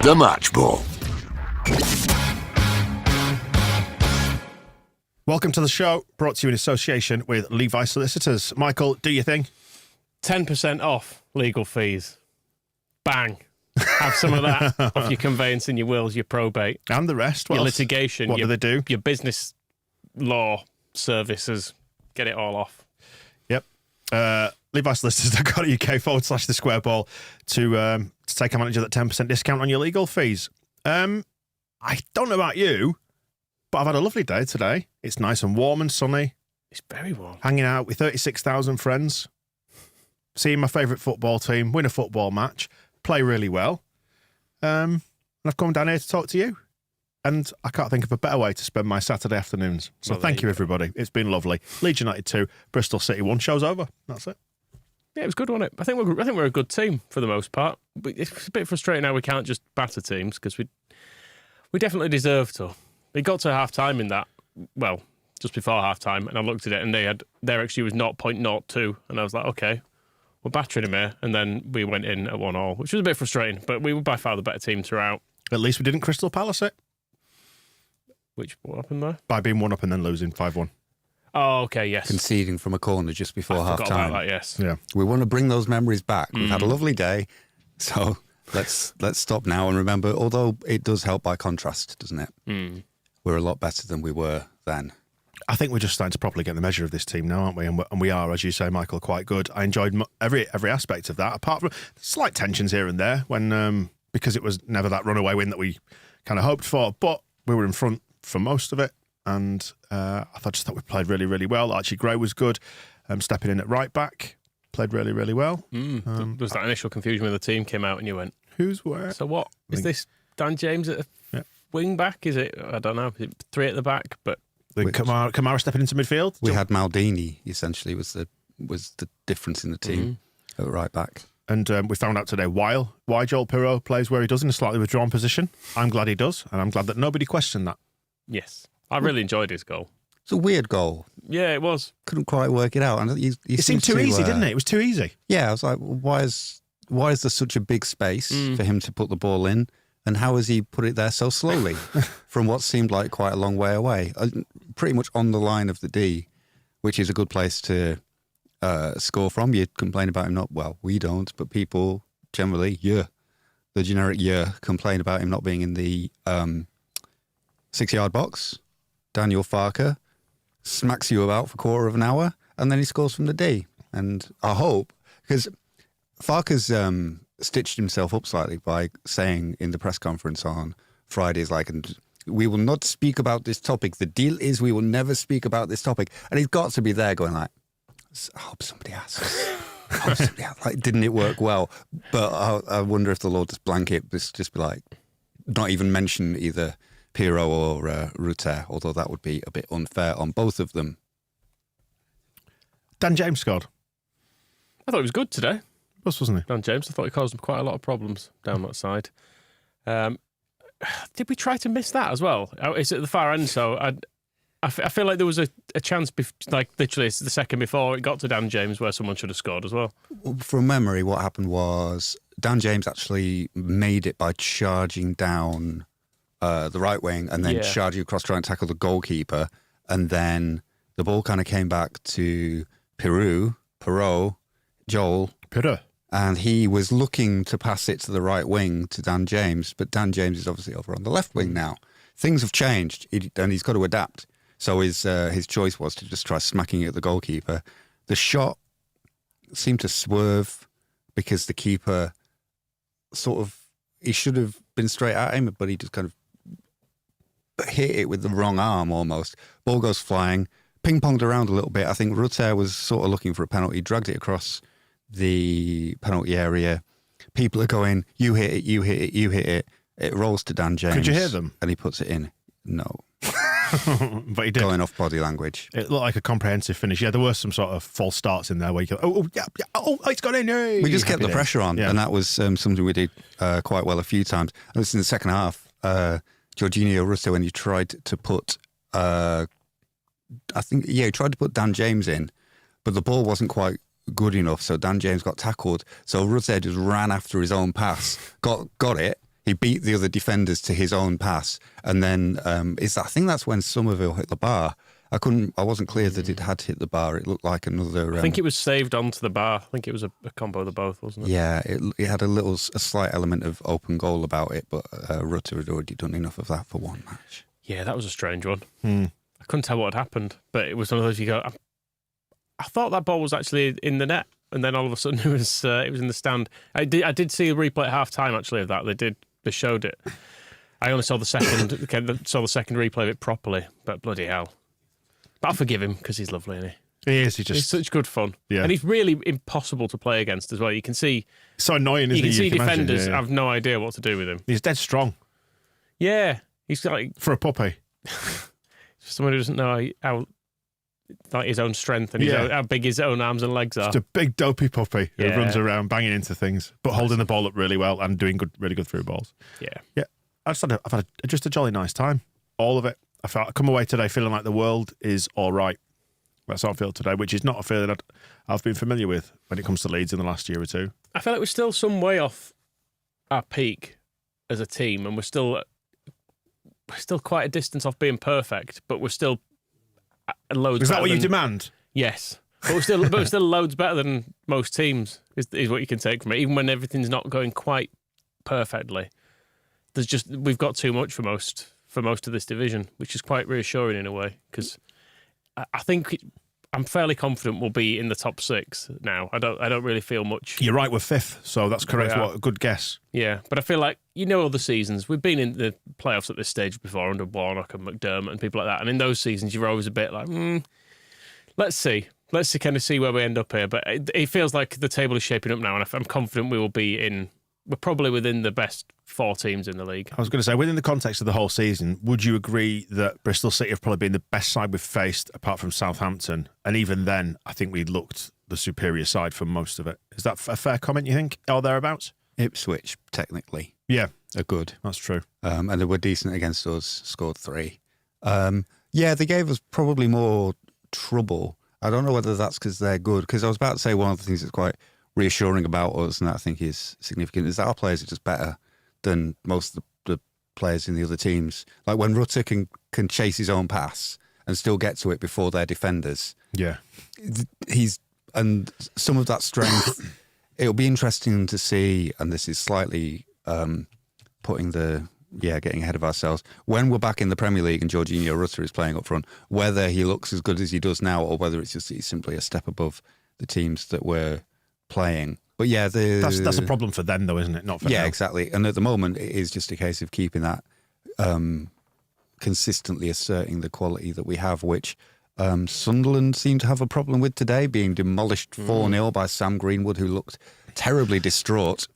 The Match Ball. Welcome to the show, brought to you in association with Levi Solicitors. Michael, do your thing. 10% off legal fees. Bang. Have some of that off your conveyancing, your wills, your probate. And the rest. What your else? litigation. What do they do? Your business law services. Get it all off. Yep. LeviSolicitors.co.uk /the square ball to take advantage of that 10% discount on your legal fees. I don't know about you, but I've had a lovely day today. It's nice and warm and sunny. It's very warm. Hanging out with 36,000 friends. Seeing my favourite football team win a football match. Play really well. And I've come down here to talk to you. And I can't think of a better way to spend my Saturday afternoons. So thank you, everybody. It's been lovely. Leeds United 2, Bristol City 1. Show's over. That's it. Yeah, it was good, wasn't it? I think we're a good team for the most part. But it's a bit frustrating how we can't just batter teams because we definitely deserve to. It got to half-time in that, well, just before half-time, and I looked at it and their XG was 0.02, and I was like, okay, we're battering them here. And then we went in at 1-1, which was a bit frustrating, but we were by far the better team throughout. At least we didn't Crystal Palace it. What happened there? By being 1-up and then losing 5-1. Oh, okay, yes. Conceding from a corner just before half time. About that, yes. Yeah. We want to bring those memories back. We've had a lovely day, so let's stop now and remember, although it does help by contrast, doesn't it? We're a lot better than we were then. I think we're just starting to properly get the measure of this team now, aren't we? And we are, as you say, Michael, quite good. I enjoyed every aspect of that, apart from slight tensions here and there when because it was never that runaway win that we kind of hoped for. But we were in front for most of it, and I thought we played really, really well. Archie Gray was good, stepping in at right back, played really, really well. There was that initial confusion when the team came out and you went, who's where? So what? Is this Dan James at wing back? Is it, I don't know, is it 3 at the back? But then Kamara stepping into midfield. We had Maldini, essentially, was the difference in the team at right back. And we found out today why Joel Pirot plays where he does in a slightly withdrawn position. I'm glad he does, and I'm glad that nobody questioned that. Yes. I really enjoyed his goal. It's a weird goal. Yeah, it was. Couldn't quite work it out. And it seemed too easy, didn't it? It was too easy. Yeah, I was like, why is there such a big space for him to put the ball in? And how has he put it there so slowly from what seemed like quite a long way away? Pretty much on the line of the D, which is a good place to score from. You complain about him we don't, but people generally, the generic complain about him not being in the 6-yard box. Daniel Farker smacks you about for a quarter of an hour, and then he scores from the D. And I hope, because Farker's stitched himself up slightly by saying in the press conference on Fridays, and we will not speak about this topic. The deal is we will never speak about this topic. And he's got to be there going I hope somebody asks. Didn't it work well? But I wonder if the Lord just blanket, just be like, not even mention either Pirot or Rutter, although that would be a bit unfair on both of them. Dan James scored. I thought he was good today. Wasn't he? Dan James, I thought he caused quite a lot of problems down that side. Did we try to miss that as well? It's at the far end, so I feel like there was a chance, literally the second before it got to Dan James where someone should have scored as well. From memory, what happened was Dan James actually made it by charging down the right wing and then charging across trying to tackle the goalkeeper, and then the ball kind of came back to Joel Pirot. And he was looking to pass it to the right wing to Dan James, but Dan James is obviously over on the left wing now. Things have changed, and he's got to adapt. So his choice was to just try smacking it at the goalkeeper. The shot seemed to swerve because the keeper he should have been straight at him, but he just kind of hit it with the wrong arm almost. Ball goes flying, ping-ponged around a little bit. I think Rutter was sort of looking for a penalty, dragged it across the penalty area. People are going, you hit it, you hit it, you hit it. It rolls to Dan James. Could you hear them? And he puts it in. No. But he did. Going off body language. It looked like a comprehensive finish. Yeah, there were some sort of false starts in there where you go, it's got in. Yay. We just kept the pressure on, and that was something we did quite well a few times. And this in the second half, Jorginho Russo, when you tried to put, he tried to put Dan James in, but the ball wasn't quite good enough, so Dan James got tackled. So Russo just ran after his own pass, got it, he beat the other defenders to his own pass, and then I think that's when Somerville hit the bar. I wasn't clear that it had hit the bar. It looked like another. I think it was saved onto the bar. I think it was a combo of the both, wasn't it? Yeah, it had a slight element of open goal about it, but Rutter had already done enough of that for one match. Yeah, that was a strange one. I couldn't tell what had happened, but it was one of those you go, I thought that ball was actually in the net, and then all of a sudden it was in the stand. I did see a replay at half time actually of that. They showed it. I only saw the second replay of it properly, but bloody hell. But I'll forgive him because he's lovely, isn't he? He is. He's such good fun. Yeah. And he's really impossible to play against as well. You can see... So annoying, isn't he? You can see defenders have no idea what to do with him. He's dead strong. Yeah. He's like... For a puppy. Someone who doesn't know how like his own strength and how big his own arms and legs are. Just a big dopey puppy who runs around banging into things, but holding the ball up really well and doing really good through balls. Yeah. Yeah. I've had just a jolly nice time. All of it. I come away today feeling like the world is all right. That's how I feel today, which is not a feeling I've been familiar with when it comes to Leeds in the last year or two. I feel like we're still some way off our peak as a team, and we're still quite a distance off being perfect, but we're still loads. Is that what you demand? Yes, but we're still loads better than most teams. Is what you can take from it, even when everything's not going quite perfectly. We've got too much for most of this division, which is quite reassuring in a way, because I think I'm fairly confident we'll be in the top 6 now. I don't really feel much. You're right, we're 5th, so that's correct. What a good guess. Yeah, but I feel like, other seasons, we've been in the playoffs at this stage before under Warnock and McDermott and people like that, and in those seasons you're always a bit like, let's see kind of see where we end up here. But it feels like the table is shaping up now, and I'm confident we will be we're probably within the best 4 teams in the league. I was going to say, within the context of the whole season, would you agree that Bristol City have probably been the best side we've faced, apart from Southampton? And even then, I think we looked the superior side for most of it. Is that a fair comment, you think, or thereabouts? Ipswich, technically. Yeah. Are good. That's true. And they were decent against us, scored 3. They gave us probably more trouble. I don't know whether that's because they're good, because I was about to say one of the things that's quite reassuring about us, and that I think is significant, is that our players are just better than most of the players in the other teams. Like when Rutter can chase his own pass and still get to it before their defenders. Yeah. And some of that strength, it'll be interesting to see, and this is slightly getting ahead of ourselves, when we're back in the Premier League and Jorginho Rutter is playing up front, whether he looks as good as he does now or whether it's just he's simply a step above the teams that we're playing. But yeah, that's a problem for them though, isn't it? Not for them. Exactly. And at the moment, it is just a case of keeping that consistently asserting the quality that we have, which Sunderland seemed to have a problem with today, being demolished 4-0 by Sam Greenwood, who looked terribly distraught.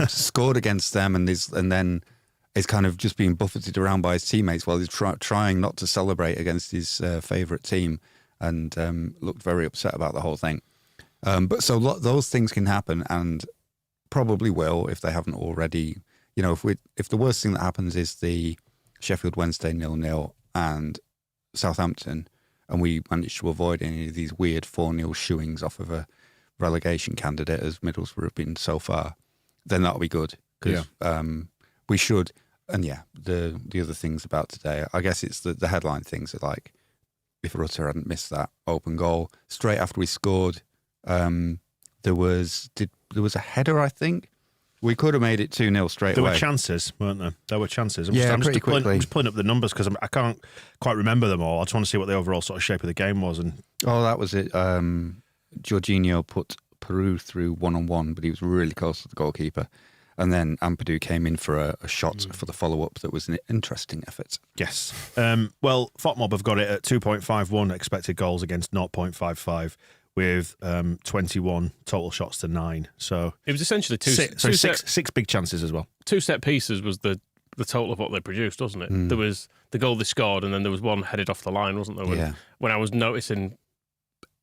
Scored against them and then is kind of just being buffeted around by his teammates while he's trying not to celebrate against his favourite team, and looked very upset about the whole thing. But so those things can happen, and probably will if they haven't already. If the worst thing that happens is the Sheffield Wednesday 0-0 and Southampton, and we manage to avoid any of these weird 4-0 shooings off of a relegation candidate as Middlesbrough have been so far, then that'll be good. Because we should. And the other things about today, I guess it's the headline things are like, if Rutter hadn't missed that open goal straight after we scored. There was a header, I think. We could have made it 2-0 straight away. There were chances, weren't there? There were chances. I'm pretty quickly. I'm just pulling up the numbers because I can't quite remember them all. I just want to see what the overall sort of shape of the game was. That was it. Jorginho put Peru through 1-on-1, but he was really close to the goalkeeper. And then Ampadu came in for a shot for the follow-up that was an interesting effort. Yes. Well, FOTMob have got it at 2.51 expected goals against 0.55. With 21 total shots to 9. So it was essentially six big chances as well. 2 set pieces was the total of what they produced, wasn't it? There was the goal they scored, and then there was one headed off the line, wasn't there? When I was noticing,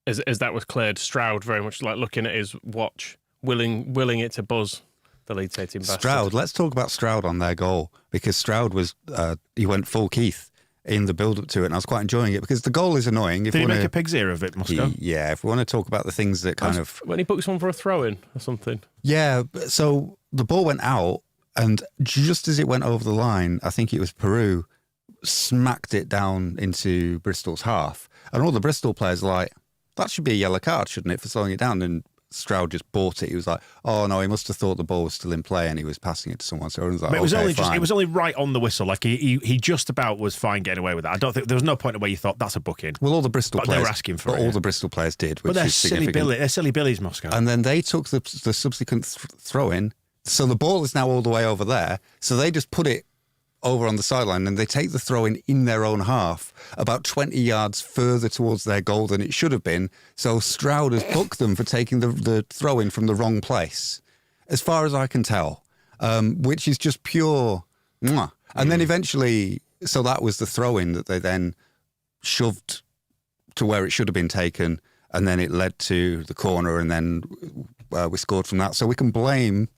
as that was cleared, Stroud very much like looking at his watch, willing it to buzz the Leeds 18 bastard. Stroud, let's talk about Stroud on their goal, because Stroud was he went full Keith in the build-up to it, and I was quite enjoying it because the goal is annoying. Did he make a pig's ear of it, Moscow? If we want to talk about the things that kind of... When he books one for a throw-in or something. Yeah, so the ball went out, And just as it went over the line, I think it was Peru, smacked it down into Bristol's half. And all the Bristol players are like, that should be a yellow card, shouldn't it, for slowing it down? And Stroud just bought it. He was like, oh no, he must have thought the ball was still in play and he was passing it to someone. So everyone's like, But it was only right on the whistle. Like he just about was fine getting away with that. I don't think there was no point where you thought that's a booking. Well, all the Bristol players, they were asking for but it. all the Bristol players did, which But they're is silly significant. They're silly Billies, Moscow. And then they took the subsequent throw in. So the ball is now all the way over there. So they just put it over on the sideline and they take the throw in their own half, about 20 yards further towards their goal than it should have been. So Stroud has booked them for taking the throw in from the wrong place, as far as I can tell, which is just pure. Mwah. And then eventually, so that was the throw in that they then shoved to where it should have been taken. And then it led to the corner and then we scored from that. So we can blame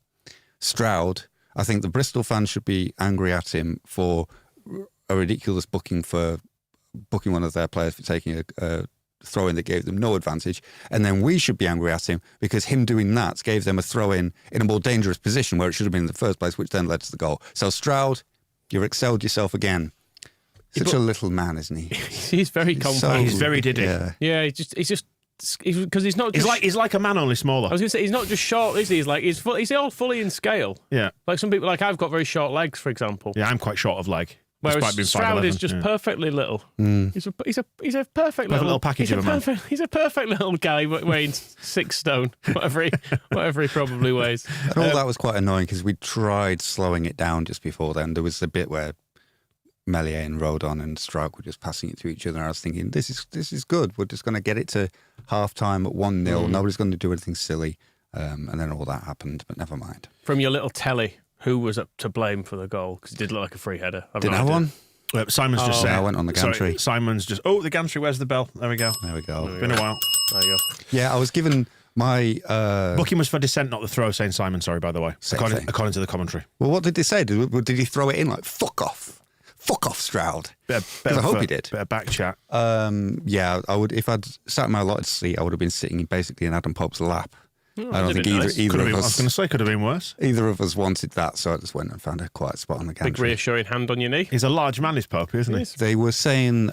Stroud. I think the Bristol fans should be angry at him for a ridiculous booking one of their players for taking a throw-in that gave them no advantage. And then we should be angry at him because him doing that gave them a throw-in in a more dangerous position where it should have been in the first place, which then led to the goal. So Stroud, you've excelled yourself again. Such a little man, isn't he? He's very compact. He's very diddy. Yeah, he's just because he's not. Just, he's like a man, only smaller. I was going to say he's not just short, is he? He's all fully in scale. Yeah, like some people. Like I've got very short legs, for example. Yeah, I'm quite short of leg. Whereas Stroud is just perfectly little. He's a perfect little package of a man. He's a perfect little guy weighing 6 stone, whatever he probably weighs. And all that was quite annoying because we tried slowing it down just before then. There was a bit where Meslier and Rodon and Stroud were just passing it to each other. And I was thinking, this is good. We're just going to get it to half-time at 1-0. Nobody's going to do anything silly. And then all that happened, but never mind. From your little telly, who was up to blame for the goal? Because it did look like a free header. Did I have one? Simon's just saying. I went on the gantry. Sorry, Simon's just, the gantry, where's the bell? There we go. Been a while. There you go. Yeah, I was given my... Booking was for dissent, not the throw, saying Simon, sorry, by the way. According to the commentary. Well, what did they say? Did he throw it in like, fuck off? Fuck off, Stroud. I hope he did. Bit of back chat. Yeah, I would. If I'd sat in my allotted seat, I would have been sitting basically in Adam Pope's lap. I don't think either of us. I was going to say, could have been worse. Either of us wanted that, so I just went and found a quiet spot on the gantry. Big reassuring hand on your knee. He's a large man, is Pope, isn't he? They were saying,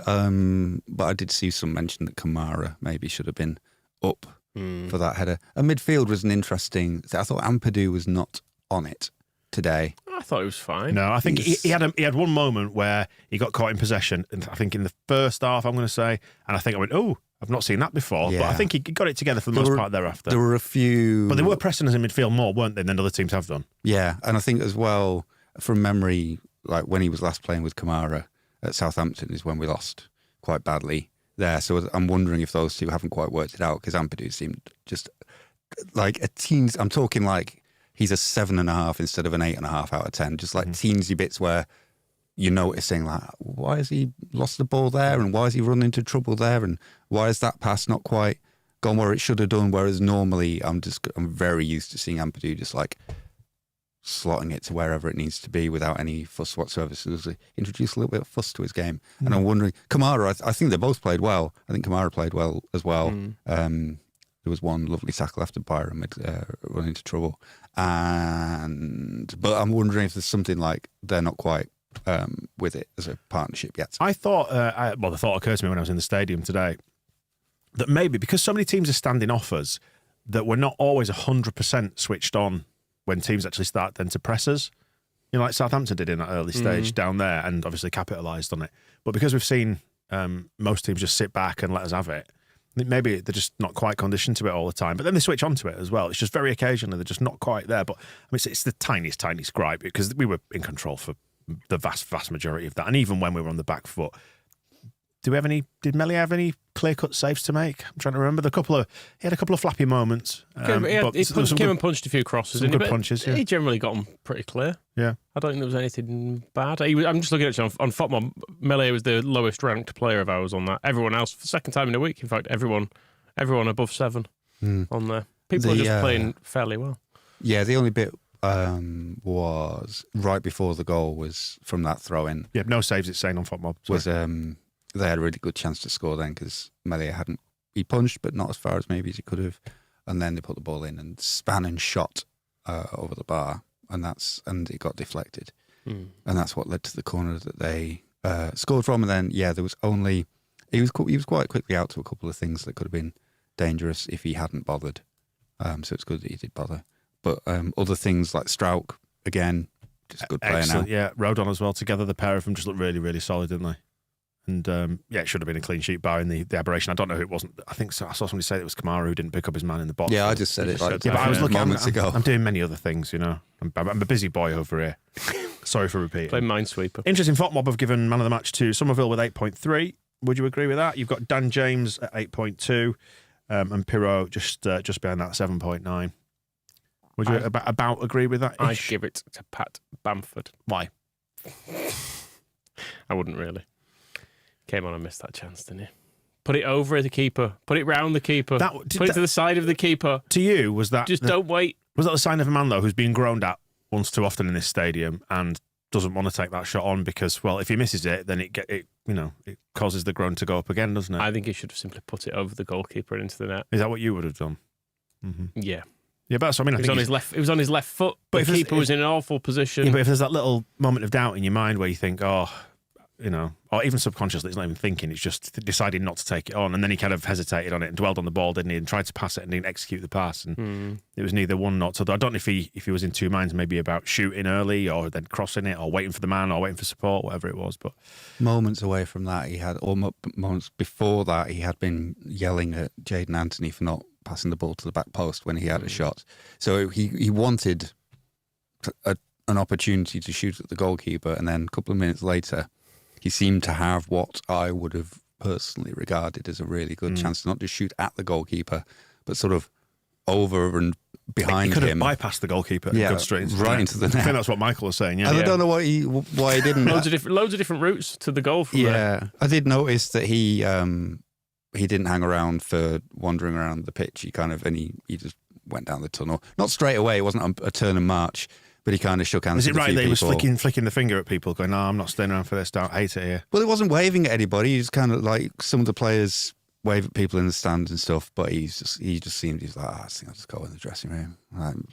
but I did see some mention that Kamara maybe should have been up for that header. And midfield was an interesting. I thought Ampadu was not on it today. I thought he was fine. No, I think he had one moment where he got caught in possession, and I think in the first half, I'm going to say, and I think I went, I've not seen that before, but I think he got it together for the most part thereafter. There were a few... But they were pressing us in midfield more, weren't they, than other teams have done? Yeah, and I think as well, from memory, like when he was last playing with Kamara at Southampton is when we lost quite badly there. So I'm wondering if those two haven't quite worked it out, because Ampadu seemed just like a teens... I'm talking like he's a 7.5 instead of an 8.5 out of 10, just like teensy bits where you're noticing, like, why has he lost the ball there, and why has he run into trouble there, and why is that pass not quite gone where it should have done? Whereas normally I'm very used to seeing Ampadu just like slotting it to wherever it needs to be without any fuss whatsoever. So there's introduced a little bit of fuss to his game. And I'm wondering, Kamara, I think they both played well. I think Kamara played well as well. There was one lovely tackle after Byron had run into trouble. But I'm wondering if there's something like they're not quite with it as a partnership yet. I thought, the thought occurred to me when I was in the stadium today, that maybe because so many teams are standing off us, that we're not always 100% switched on when teams actually start then to press us. You know, like Southampton did in that early stage down there, and obviously capitalised on it. But because we've seen most teams just sit back and let us have it, maybe they're just not quite conditioned to it all the time. But then they switch onto it as well. It's just very occasionally they're just not quite there. But I mean, it's the tiniest gripe, because we were in control for the vast majority of that. And even when we were on the back foot, did Meslier have any clear-cut saves to make? I'm trying to remember. He had a couple of flappy moments. He came and punched a few crosses. Some good punches, yeah. He generally got them pretty clear. Yeah. I don't think there was anything bad. I'm just looking at it on FOTMOB. Meslier was the lowest ranked player of ours on that. Everyone else, for the second time in a week, in fact, everyone above 7 on there. People are just playing fairly well. Yeah, the only bit was right before the goal was from that throw-in. Yeah, no saves, it's saying on FOTMOB. They had a really good chance to score then, because Meslier he punched, but not as far as maybe as he could have. And then they put the ball in and span and shot over the bar. and it got deflected, and that's what led to the corner that they scored from. And then there was only he was quite quickly out to a couple of things that could have been dangerous if he hadn't bothered. So it's good that he did bother. But other things like Strauch, again, just a good player now. Yeah, Rodon as well. Together, the pair of them just looked really, really solid, didn't they? And it should have been a clean sheet barring the aberration. I don't know who it wasn't. I think I saw somebody say it was Kamara who didn't pick up his man in the box. Yeah, I just said it like but I was looking moments ago. I'm doing many other things, you know. I'm a busy boy over here. Sorry for repeating. Play Minesweeper. Interesting. FOTMob have given man of the match to Somerville with 8.3. Would you agree with that? You've got Dan James at 8.2 and Pirot just behind that 7.9. Would you about agree with that? I'd give it to Pat Bamford. Why? I wouldn't really. Came on and missed that chance, didn't he? Put it over the keeper. Put it round the keeper. Put it to the side of the keeper. To you, was that... Don't wait. Was that the sign of a man, though, who's been groaned at once too often in this stadium and doesn't want to take that shot on because, well, if he misses it, then it causes the groan to go up again, doesn't it? I think he should have simply put it over the goalkeeper and into the net. Is that what you would have done? Mm-hmm. Yeah. Yeah, but that's what I mean. It was on his left foot, but the keeper was in an awful position. Yeah, but if there's that little moment of doubt in your mind where you think, or even subconsciously, it's not even thinking, it's just deciding not to take it on. And then he kind of hesitated on it and dwelled on the ball, didn't he? And tried to pass it and didn't execute the pass. And it was neither one nor t'other. I don't know if he was in two minds, maybe about shooting early or then crossing it or waiting for the man or waiting for support, whatever it was. But moments away from that, moments before that, he had been yelling at Jadon Anthony for not passing the ball to the back post when he had a shot. So he wanted an opportunity to shoot at the goalkeeper, and then a couple of minutes later, he seemed to have what I would have personally regarded as a really good chance to not just shoot at the goalkeeper, but sort of over and behind he could him. Have bypassed the goalkeeper and gone straight into the net. I think that's what Michael was saying, yeah. And I don't know why he didn't. Loads of different routes to the goal from there. Yeah, I did notice that he didn't hang around for wandering around the pitch. He just went down the tunnel. Not straight away. It wasn't a turn and march. But he kind of shook hands. Is it with a right few that he was people. flicking the finger at people, going, "No, I'm not staying around for this. I hate it here." Well, he wasn't waving at anybody. He was kind of like some of the players wave at people in the stands and stuff. But he just seemed he's like, I think I'll just go in the dressing room.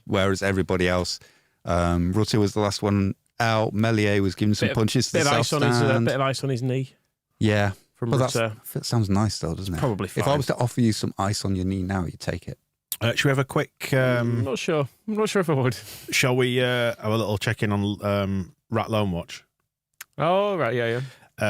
Whereas everybody else, Rutte was the last one out. Melier was giving some punches to the south stand. Bit of ice on his knee. Yeah, from Rutte. That sounds nice though, doesn't it? Probably fine. If I was to offer you some ice on your knee now, you'd take it. Should we have a quick... I'm not sure. I'm not sure if I would. Shall we have a little check-in on Rat Loan Watch? Oh, right, yeah.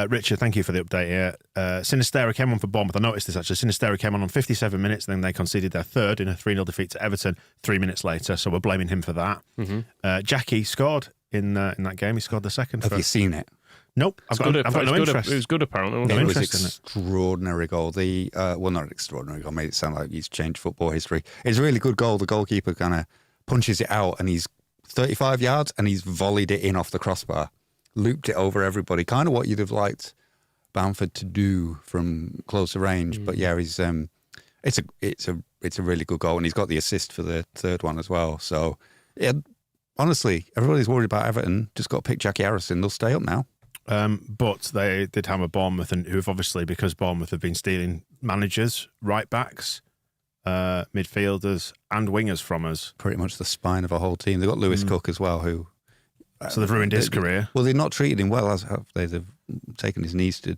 Richard, thank you for the update here. Sinistera came on for Bournemouth. I noticed this, actually. Sinistera came on 57 minutes, and then they conceded their third in a 3-0 defeat to Everton 3 minutes later, so we're blaming him for that. Mm-hmm. Jackie scored in that game. He scored the second. Have you seen it? Nope. I've got no interest. It was good, apparently. No It was interest in it. extraordinary goal. Not an extraordinary goal. Made it sound like he's changed football history. It's a really good goal. The goalkeeper kind of punches it out, and he's 35 yards, and he's volleyed it in off the crossbar, looped it over everybody. Kind of what you'd have liked Bamford to do from closer range. But yeah, he's it's a really good goal, and he's got the assist for the third one as well. So yeah, honestly, everybody's worried about Everton. Just got to pick Jackie Harrison. They'll stay up now. But they did hammer Bournemouth, and who've obviously, because Bournemouth have been stealing managers, right backs, midfielders, and wingers from us. Pretty much the spine of a whole team. They've got Lewis Cook as well, who. So they've ruined his career. Well, they've not treated him well, as have they? They've taken his knees to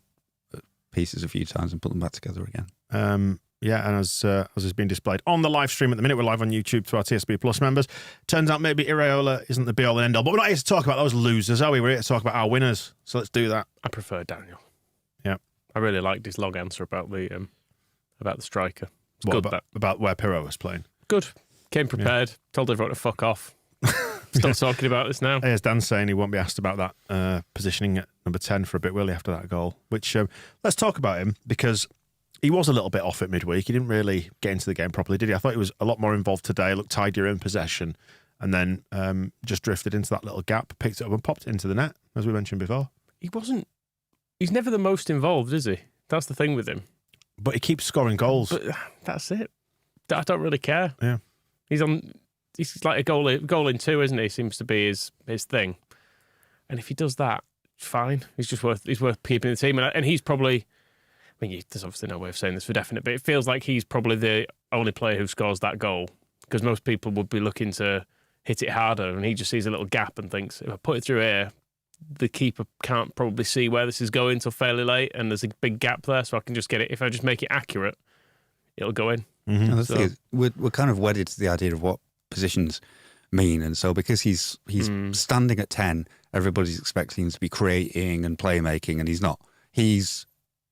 pieces a few times and put them back together again. Yeah, and as has been displayed on the live stream at the minute, we're live on YouTube to our TSB Plus members. Turns out maybe Iraola isn't the be-all and end-all, but we're not here to talk about those losers, are we? We're here to talk about our winners, so let's do that. I prefer Daniel. Yeah. I really liked his long answer about the striker. It's What, good about where Pirot was playing? Good. Came prepared, told everyone to fuck off. Stop talking about this now. As Dan's saying, he won't be asked about that positioning at number 10 for a bit, will he, after that goal? Which, let's talk about him, because he was a little bit off at midweek. He didn't really get into the game properly, did he? I thought he was a lot more involved today, looked tidier in possession, and then just drifted into that little gap, picked it up and popped it into the net, as we mentioned before. He's never the most involved, is he? That's the thing with him. But he keeps scoring goals. But that's it. I don't really care. Yeah. He's like a goal in two, isn't he? Seems to be his thing. And if he does that, fine. He's worth keeping the team. And he's probably, there's obviously no way of saying this for definite, but it feels like he's probably the only player who scores that goal, because most people would be looking to hit it harder, and he just sees a little gap and thinks, if I put it through here, the keeper can't probably see where this is going till fairly late, and there's a big gap there, so I can just get it. If I just make it accurate, it'll go in. And the thing is, we're kind of wedded to the idea of what positions mean, and so because he's standing at 10, everybody's expecting him to be creating and playmaking, and he's not. He's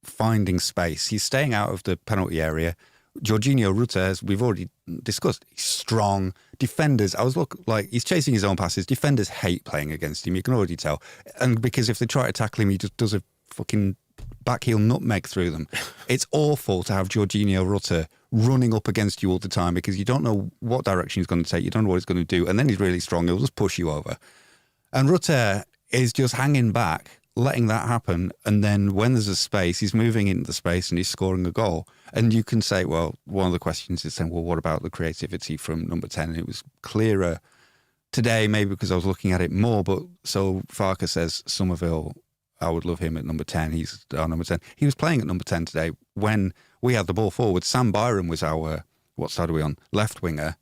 finding space. He's staying out of the penalty area. Jorginho Rutter, as we've already discussed, he's strong. Defenders, he's chasing his own passes. Defenders hate playing against him. You can already tell. And because if they try to tackle him, he just does a fucking backheel nutmeg through them. It's awful to have Jorginho Rutter running up against you all the time because you don't know what direction he's going to take. You don't know what he's going to do. And then he's really strong. He'll just push you over. And Rutter is just hanging back, letting that happen. And then when there's a space, he's moving into the space and he's scoring a goal. And you can say, well, one of the questions is saying, well, what about the creativity from number 10? And it was clearer today, maybe because I was looking at it more. But so Farker says Somerville, I would love him at number 10. He's our number 10. He was playing at number 10 today when we had the ball forward. Sam Byram was our, what side are we on? Left winger.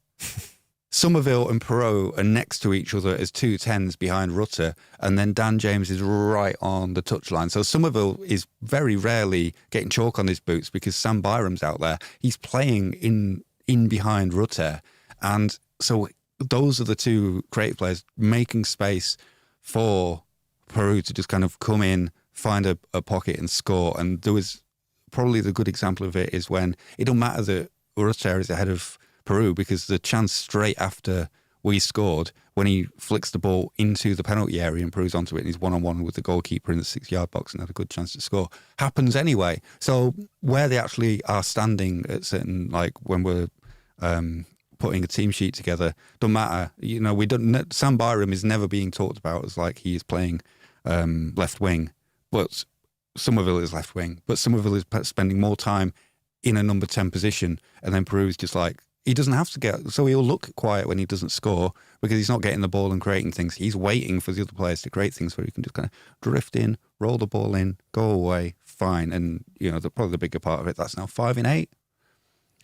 Somerville and Perot are next to each other as 2 10s behind Rutter, and then Dan James is right on the touchline. So Somerville is very rarely getting chalk on his boots because Sam Byram's out there. He's playing in behind Rutter, and so those are the 2 creative players making space for Perot to just kind of come in, find a pocket and score. And there was probably the good example of it is when it don't matter that Rutter is ahead of Peru because the chance straight after we scored when he flicks the ball into the penalty area and Peru's onto it and he's one-on-one with the goalkeeper in the 6-yard box and had a good chance to score happens anyway. So where they actually are standing at certain, like when we're putting a team sheet together, don't matter. You know, Sam Byram is never being talked about as like he is playing left wing, but Somerville is left wing, but Somerville is spending more time in a number 10 position, and then Peru's just like, he doesn't have to get, so he'll look quiet when he doesn't score because he's not getting the ball and creating things. He's waiting for the other players to create things where he can just kind of drift in, roll the ball in, go away, fine. And, you know, probably the bigger part of it, that's now 5 in 8.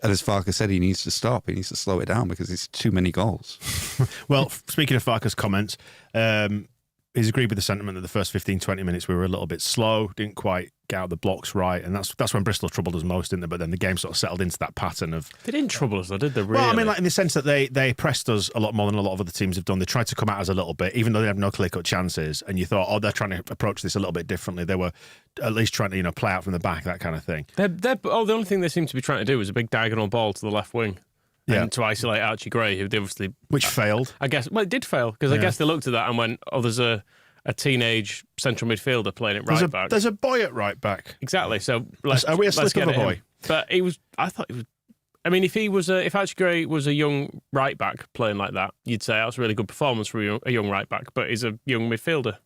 And as Farker said, he needs to stop. He needs to slow it down because it's too many goals. Well, speaking of Farker's comments, he's agreed with the sentiment that the first 15, 20 minutes we were a little bit slow, didn't quite get out the blocks right, and that's when Bristol troubled us most, didn't they? But then the game sort of settled into that pattern of... They didn't trouble us, though, did they, really? Well, I mean, like in the sense that they pressed us a lot more than a lot of other teams have done. They tried to come at us a little bit, even though they have no clear-cut chances, and you thought, oh, they're trying to approach this a little bit differently. They were at least trying to, play out from the back, that kind of thing. The only thing they seem to be trying to do was a big diagonal ball to the left wing. Yeah. And to isolate Archie Gray, who they obviously... Which failed. I guess... Well, it did fail, because I guess they looked at that and went, oh, there's a teenage central midfielder playing at right back. There's a boy at right back. Exactly. So are we a slip of a boy? But he was. I thought he was. I mean, if Archie Gray was a young right back playing like that, you'd say that's a really good performance for a young right back. But he's a young midfielder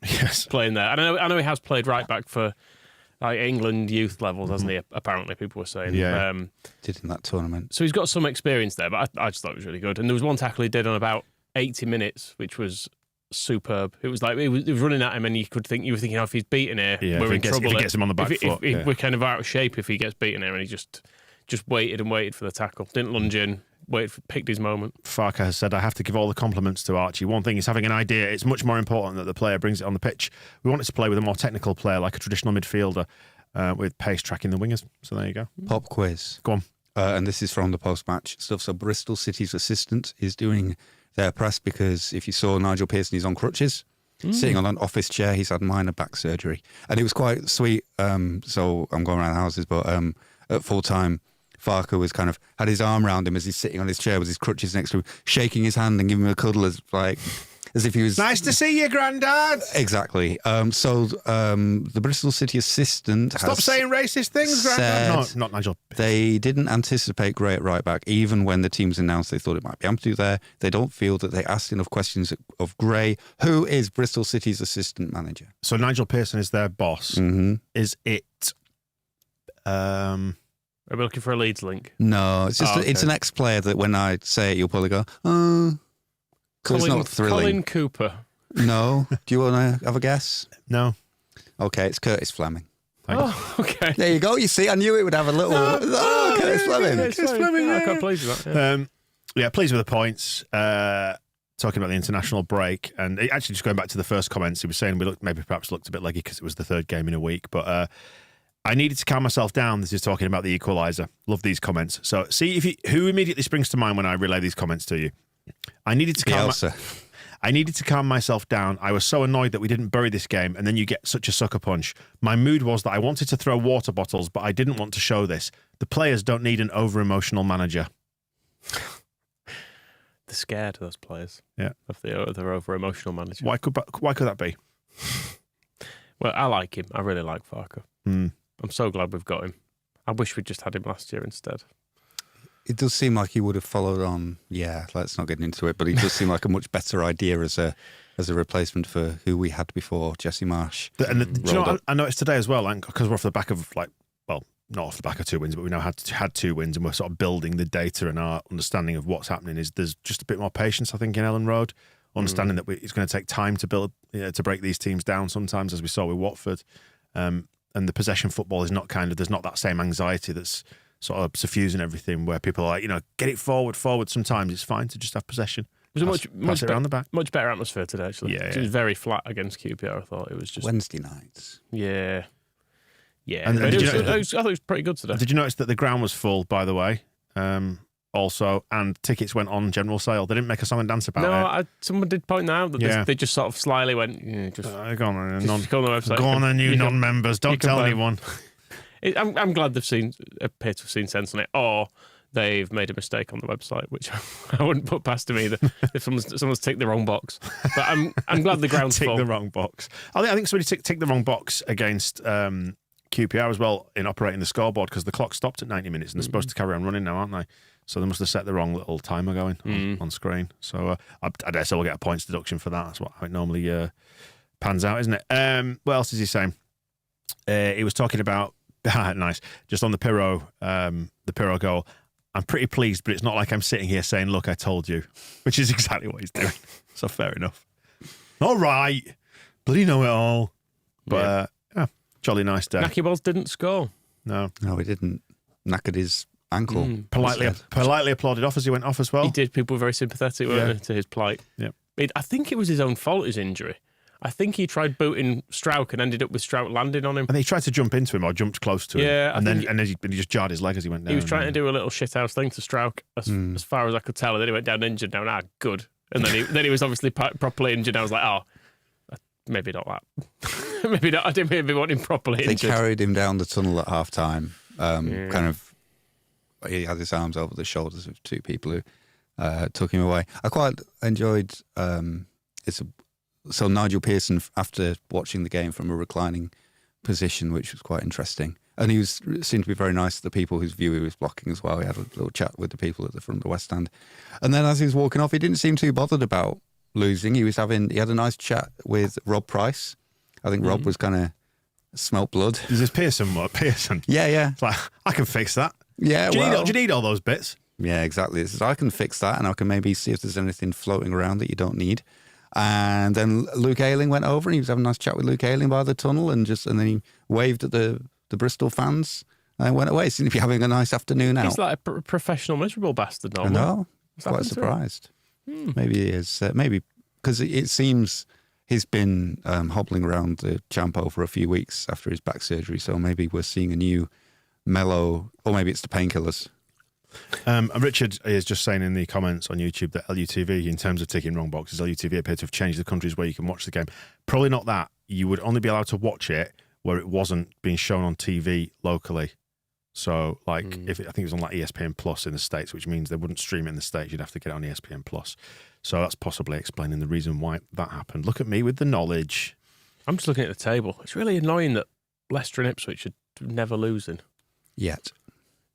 playing there. And I know he has played right back for like England youth levels, hasn't he? Apparently, people were saying. Yeah. Did in that tournament. So he's got some experience there. But I just thought it was really good. And there was one tackle he did on about 80 minutes, which was superb. It was like it was running at him, and you were thinking, oh, if he's beaten here, we're in trouble. If he gets him on the back foot, we're kind of out of shape if he gets beaten here, and he just waited and waited for the tackle. Didn't lunge in. Picked his moment. Farker has said, I have to give all the compliments to Archie. One thing is having an idea. It's much more important that the player brings it on the pitch. We wanted to play with a more technical player, like a traditional midfielder, with pace tracking the wingers. So there you go. Pop quiz. Go on. And this is from the post-match stuff. So Bristol City's assistant is doing their press because if you saw Nigel Pearson, he's on crutches, sitting on an office chair. He's had minor back surgery. And it was quite sweet. So I'm going around houses, but at full time, Farker was kind of had his arm around him as he's sitting on his chair with his crutches next to him, shaking his hand and giving him a cuddle as if he was... Nice to see you, Grandad! Exactly. So the Bristol City assistant Stop saying racist things, Grandad. No, not Nigel. They didn't anticipate Gray at right back, even when the teams announced they thought it might be Ampadu there. They don't feel that they asked enough questions of Gray, who is Bristol City's assistant manager. So Nigel Pearson is their boss. Mm-hmm. Is it... Are we looking for a Leeds link? No, it's just it's an ex-player that when I say it, you'll probably go, so it's not thrilling. Colin Cooper. No. Do you want to have a guess? No. Okay, it's Curtis Fleming. Oh, okay. There you go. You see, I knew it would have a little... Curtis Fleming. Curtis Fleming. I'm quite pleased with that. Yeah, pleased with the points. talking about the international break, and actually just going back to the first comments, he was saying we perhaps looked a bit leggy because it was the third game in a week, but I needed to calm myself down. This is talking about the equaliser. Love these comments. So see who immediately springs to mind when I relay these comments to you. I needed to calm myself down. I was so annoyed that we didn't bury this game, and then you get such a sucker punch. My mood was that I wanted to throw water bottles, but I didn't want to show this. The players don't need an over-emotional manager. They're scared of those players. Yeah, of their over-emotional manager. Why could that be? Well, I like him. I really like Farker. Mm. I'm so glad we've got him. I wish we'd just had him last year instead. It does seem like he would have followed on. Yeah, let's not get into it, but he does seem like a much better idea as a replacement for who we had before, Jesse Marsh. Do you know what I noticed today as well, because we're off the back of not off the back of 2 wins, but we now had 2 wins, and we're sort of building the data and our understanding of what's happening. Is there's just a bit more patience, I think, in Ellen Road, understanding that it's going to take time to build, to break these teams down. Sometimes, as we saw with Watford, and the possession football is not there's not that same anxiety that's sort of suffusing everything, where people are like, get it forward. Sometimes it's fine to just have possession. It was much around the back. Much better atmosphere today, actually. Yeah, It was very flat against QPR. I thought it was just Wednesday nights. Yeah. Yeah, And but did I you know- thought it was pretty good today. Did you notice that the ground was full, by the way? Also, and tickets went on general sale. They didn't make a song and dance about it. Someone did point that out that they just sort of slyly went, Go on, just go on the website. Go on, then, you non-members. Don't tell anyone. I'm glad they've appear to have seen sense on it, or they've made a mistake on the website, which I wouldn't put past them either. If someone's ticked the wrong box, but I'm glad the ground's full. Tick the wrong box. I think somebody ticked the wrong box against QPR as well in operating the scoreboard, because the clock stopped at 90 minutes and they're supposed to carry on running now, aren't they? So they must have set the wrong little timer going on screen. So I dare say we'll get a points deduction for that. That's how it normally pans out, isn't it? What else is he saying? He was talking about nice, just on the Pirro goal. I'm pretty pleased, but it's not like I'm sitting here saying, "Look, I told you," which is exactly what he's doing. So fair enough. All right, bloody know it all. But jolly nice day. Naki Balls didn't score. No, he didn't. Knackered his ankle. Politely applauded off as he went off as well. He did. People were very sympathetic weren't they, to his plight. Yeah. I think it was his own fault, his injury. I think he tried booting Strauch and ended up with Strauch landing on him. And he tried to jump into him or jumped close to him. Yeah, and then he just jarred his leg as he went down. He was trying to do a little shithouse thing to Strauch, as far as I could tell, and then he went down injured. Now, good. And then he was obviously properly injured. I was like, maybe not that. Maybe not. I didn't maybe want him properly injured. They carried him down the tunnel at half time. Kind of, he had his arms over the shoulders of 2 people who took him away. I quite enjoyed. So Nigel Pearson, after watching the game from a reclining position, which was quite interesting, and he seemed to be very nice to the people whose view he was blocking as well. He had a little chat with the people at the front of the West Stand, and then as he was walking off, he didn't seem too bothered about losing. He had a nice chat with Rob Price. I think Rob was kind of smelt blood. Is this Pearson? What Pearson? Yeah. It's like, I can fix that. Yeah. Do you need all those bits? Yeah, exactly. It says, I can fix that, and I can maybe see if there's anything floating around that you don't need. And then Luke Ayling went over and he was having a nice chat with Luke Ayling by the tunnel, and then he waved at the Bristol fans and went away. Seemed to be having a nice afternoon out. He's like a professional miserable bastard I normally. know. I was quite surprised. Maybe he is. Maybe because it seems he's been hobbling around the Champo for a few weeks after his back surgery. So maybe we're seeing a new mellow, or maybe it's the painkillers. And Richard is just saying in the comments on YouTube that LUTV, in terms of ticking wrong boxes, LUTV appear to have changed the countries where you can watch the game. Probably not that. You would only be allowed to watch it where it wasn't being shown on TV locally. So, I think it was on ESPN Plus in the States, which means they wouldn't stream it in the States. You'd have to get it on ESPN Plus. So that's possibly explaining the reason why that happened. Look at me with the knowledge. I'm just looking at the table. It's really annoying that Leicester and Ipswich are never losing. Yet.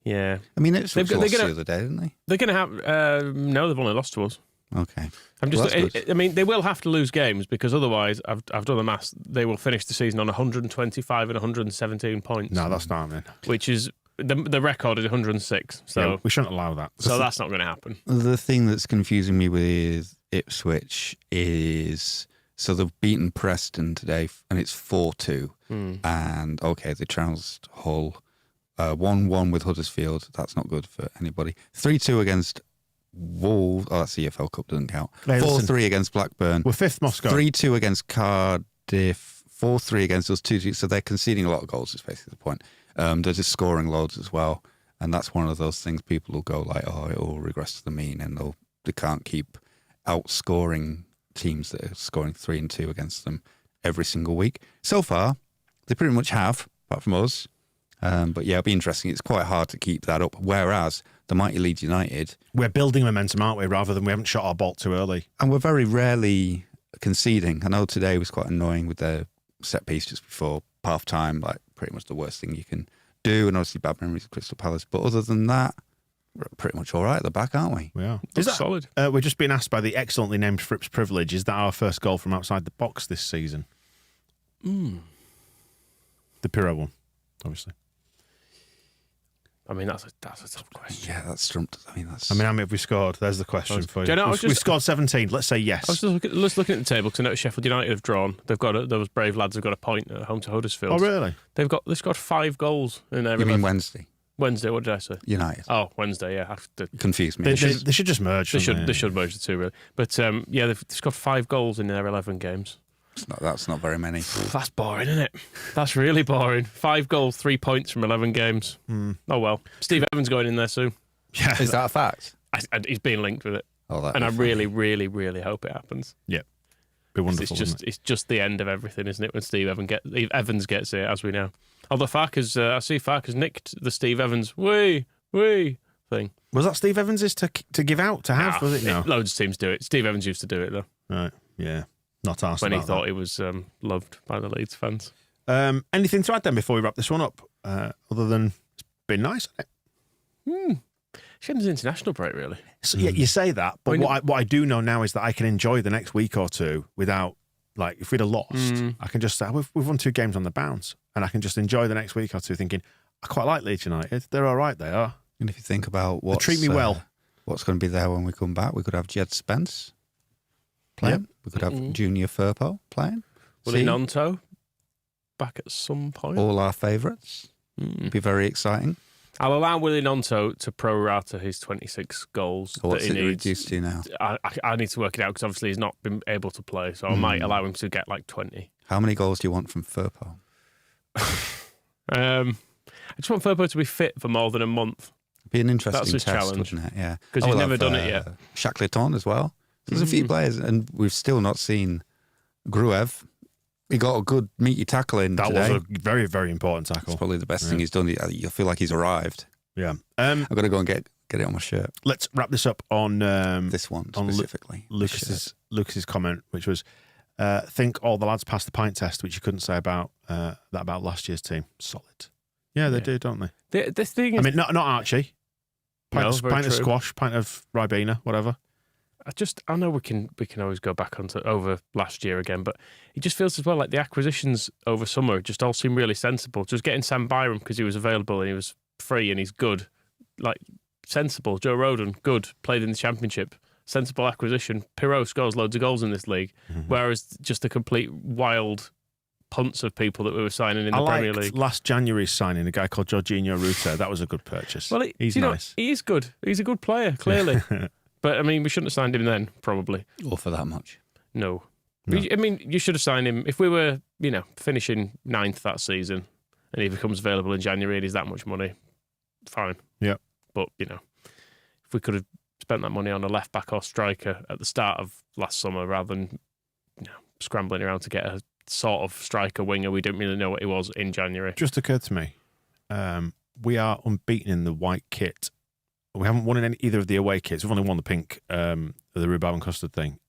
Yeah. I mean, Ipswich lost the other day, didn't they? They're going to have... no, they've only lost to us. Okay. I mean, they will have to lose games because otherwise, I've done the maths, they will finish the season on 125 and 117 points. No, that's not happening. Which is... The record is 106. So yeah, we shouldn't allow that. So that's not going to happen. The thing that's confusing me with Ipswich is... So they've beaten Preston today, and it's 4-2. And, okay, they trounced Hull. 1-1 with Huddersfield. That's not good for anybody. 3-2 against Wolves. Oh, that's the EFL Cup, doesn't count. Hey, listen. 4-3 against Blackburn. We're fifth Moscow. 3-2 against Cardiff. 4-3 against us, 2-2. So they're conceding a lot of goals, is basically the point. They're just scoring loads as well. And that's one of those things people will go like, oh, it will regress to the mean, and they can't keep outscoring teams that are scoring 3 and 2 against them every single week. So far, they pretty much have, apart from us. But yeah, it'll be interesting. It's quite hard to keep that up. Whereas the mighty Leeds United, we're building momentum, aren't we? Rather than we haven't shot our bolt too early. And we're very rarely conceding. I know today was quite annoying with their set piece just before half time, like pretty much the worst thing you can do. And obviously bad memories of Crystal Palace. But other than that, we're pretty much all right at the back, aren't we? We are. Is that solid? We're just being asked by the excellently named Frips Privilege, is that our first goal from outside the box this season? The Pirro one, obviously. I mean, that's a tough question. Yeah, that's stumped. I mean, how many have we scored? There's the question for you. We scored 17. Let's say yes. I was just looking at the table because I noticed Sheffield United have drawn. Those brave lads have got a point at home to Huddersfield. Oh, really? They scored 5 goals in their. You mean Wednesday? Wednesday, what did I say? United. Oh, Wednesday, yeah. Confused me. They should just merge. They should merge the two, really. But yeah, they've scored 5 goals in their 11 games. That's not very many. That's boring, isn't it? That's really boring. 5 goals, 3 points from 11 games. Oh, well. Steve Evans going in there soon. Yeah. Is that a fact? He's being linked with it. Oh, and I really, really, really hope it happens. Yeah. Be wonderful. It's just the end of everything, isn't it? When Steve Evans gets it, as we know. Although I see Farkas nicked the Steve Evans wee thing. Was that Steve Evans's to give out to have? Was it? No. Loads of teams do it. Steve Evans used to do it though. Right. Yeah. Not asked when he about thought that. he was loved by the Leeds fans. Anything to add then before we wrap this one up? Other than it's been nice, hasn't it? Shouldn't international break really. So, yeah, you say that, but what I do know now is that I can enjoy the next week or two without, like, if we'd have lost, I can just say we've won 2 games on the bounce, and I can just enjoy the next week or two, thinking I quite like Leeds United. They're all right. They are. And if you think about they treat me well, what's going to be there when we come back, we could have Jed Spence playing. Yep. We could have Junior Firpo playing. Willie Nonto back at some point. All our favourites. Be very exciting. I'll allow Willie Nonto to prorata his 26 goals so what's that he it needs. Reduced to now? I need to work it out because obviously he's not been able to play, so I might allow him to get like 20. How many goals do you want from Firpo? I just want Firpo to be fit for more than a month. It'd be an interesting That's his test, challenge. wouldn't it? Yeah, because he's never done it yet. Shackleton as well. So there's a few players, and we've still not seen Gruev. He got a good meaty tackle in today. That was a very, very important tackle. It's probably the best thing he's done. You feel like he's arrived. Yeah. I've got to go and get it on my shirt. Let's wrap this up on this one specifically. Lucas's comment, which was, think all the lads passed the pint test, which you couldn't say about about last year's team. Solid. Yeah, they do, don't they? This thing is, I mean, not Archie. Pint of true. squash, pint of Ribena, whatever. I know we can always go back over last year again, but it just feels as well like the acquisitions over summer just all seem really sensible. Just getting Sam Byram because he was available and he was free and he's good, like sensible. Joe Rodon, good, played in the Championship, sensible acquisition. Pirro scores loads of goals in this league, whereas just a complete wild punts of people that we were signing in the Premier League. Last January's signing, a guy called Jorginho Rutter. That was a good purchase. Well, he's nice. He is good. He's a good player, clearly. But, I mean, we shouldn't have signed him then, probably. Or for that much. No. I mean, you should have signed him. If we were, finishing 9th that season and he becomes available in January and he's that much money, fine. Yeah. But, if we could have spent that money on a left-back or striker at the start of last summer rather than scrambling around to get a sort of striker winger, we didn't really know what he was in January. Just occurred to me, we are unbeaten in the white kit. We haven't won in either of the away kits. We've only won the pink, the rhubarb and custard thing,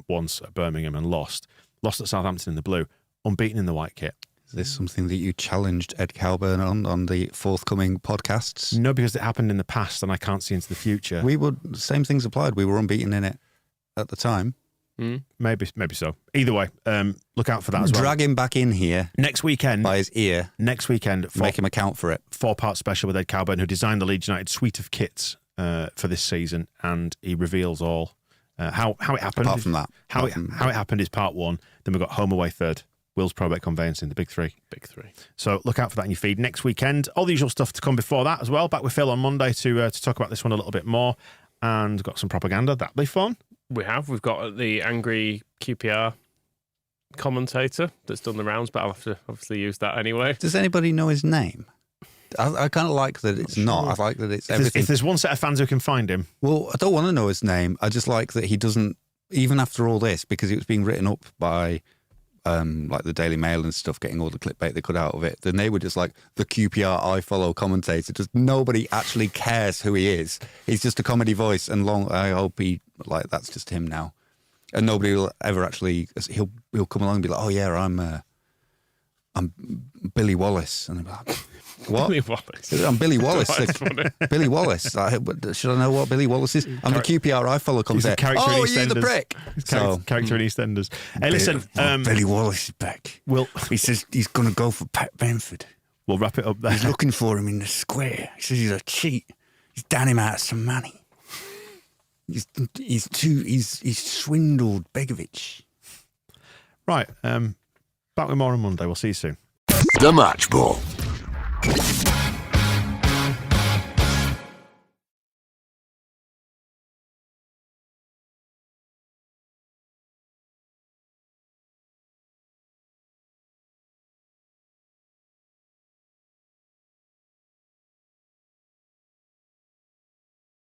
once at Birmingham and lost. Lost at Southampton in the blue. Unbeaten in the white kit. Is this something that you challenged Ed Calburn on the forthcoming podcasts? No, because it happened in the past and I can't see into the future. Same things applied. We were unbeaten in it at the time. Maybe so. Either way, look out for that as well. Drag him back in here next weekend by his ear. Next weekend, make him account for it. 4-part special with Ed Calburn, who designed the Leeds United suite of kits for this season, and he reveals all how it happened. Apart from that, how it happened is part 1. Then we've got home away third. Will's Probate Conveyancing, the big 3. Big 3. So look out for that in your feed next weekend. All the usual stuff to come before that as well. Back with Phil on Monday to talk about this one a little bit more. and got some propaganda. That'll be fun. We've got the angry QPR commentator that's done the rounds, but I'll have to obviously use that anyway. Does anybody know his name? I kind of like that it's not. I like that it's everything. If there's one set of fans who can find him. Well, I don't want to know his name. I just like that he doesn't, even after all this, because it was being written up by like the Daily Mail and stuff, getting all the clickbait they could out of it. Then they were just like, the QPR I follow commentator. Just nobody actually cares who he is. He's just a comedy voice, and I hope like that's just him now. And nobody will ever actually. He'll come along and be like, oh yeah, I'm Billy Wallace, and I'm like, what? Billy Wallace. I'm Billy Wallace. That's funny. Billy Wallace. Should I know what Billy Wallace is? I'm the QPR I follow commentator. Character in Oh, you the EastEnders. prick. Character in EastEnders. Hey, listen. Billy Wallace is back. He says he's going to go for Pat Benford. We'll wrap it up there. He's looking for him in the square. He says he's a cheat. He's down him out of some money. He's swindled Begovic. Right. Back with more on Monday. We'll see you soon. The Match Ball.